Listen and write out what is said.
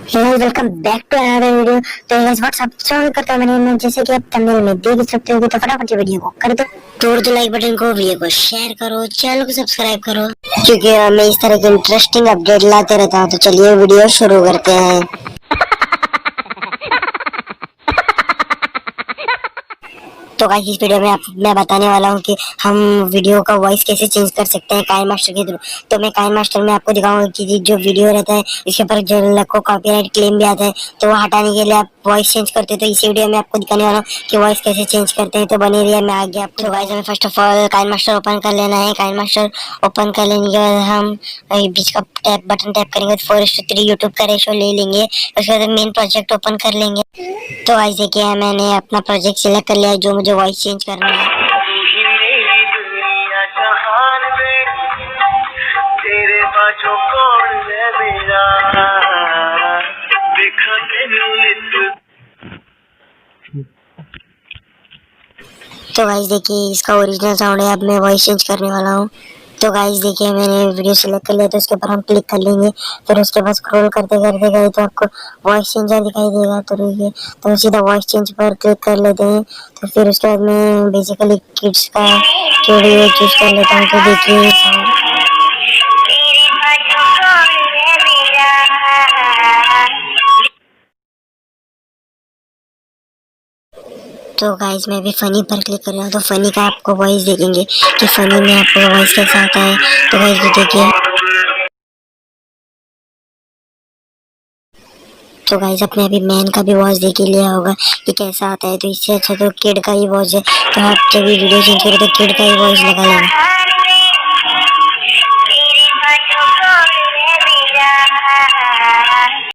Welcome back to another video. तो guys what's up स्वागत करता हूं मैंने, जैसे कि आप थंबनेल में देख सकते हो कि तो फटाफट से वीडियो को कर दो, तोड़ दो लाइक बटन को, वीडियो को शेयर करो, चैनल को सब्सक्राइब करो, क्योंकि मैं इस तरह के इंटरेस्टिंग अपडेट लाते रहता हूं। तो चलिए वीडियो शुरू करते हैं। तो गाइस इस वीडियो में मैं बताने वाला हूं कि हम वीडियो का वॉइस कैसे चेंज कर सकते हैं काइन मास्टर के थ्रू। तो मैं काइन मास्टर में आपको दिखाऊंगा कि जो वीडियो रहता है इसके ऊपर जो को कॉपीराइट क्लेम भी आता है, तो वो हटाने के लिए आप वॉइस चेंज करते हैं। तो इसी वीडियो में आपको दिखाने वाला हूँ कि वॉइस कैसे चेंज करते हैं। तो बने रहिए, मैं आगे आपको। तो गाइस हमें first of all KineMaster open कर लेना है। काइन मास्टर ओपन कर लेने के बाद हम बीच का टैप बटन टैप करेंगे, 4:3 यूट्यूब का रेशो ले लेंगे। उसके बाद मेन प्रोजेक्ट ओपन कर लेंगे। तो गाइस देखिए मैंने अपना प्रोजेक्ट सिलेक्ट कर लिया है जो मुझे वॉइस चेंज करना है। तो गाइस देखिए इसका ओरिजिनल साउंड है। अब मैं वॉइस चेंज करने वाला हूँ। तो गाइस देखिए मैंने वीडियो सिलेक्ट कर लिया, तो उसके ऊपर हम क्लिक कर लेंगे। फिर उसके बाद स्क्रॉल करते करते गए तो आपको वॉइस चेंजर दिखाई देगा। तो देखिए तो सीधा वॉइस चेंज पर क्लिक कर लेते हैं। तो फिर उसके बाद मैं बेसिकली किड्स का वीडियो चूज कर लेता हूँ। तो देखिए तो गाइस मैं भी फनी पर क्लिक कर रहा हूँ। तो फनी का आपको वॉइस देखेंगे कि फनी में आपको वॉइस कैसा आता है। तो गाइस देखिए, तो गाइस अपने अभी मैन का भी वॉइस देख ही लिया होगा कि कैसा आता है। तो इससे अच्छा तो किड का ही वॉइस है। तो आप जब भी वीडियो चेंज करें तो किड का ही वॉइस लगा लेना।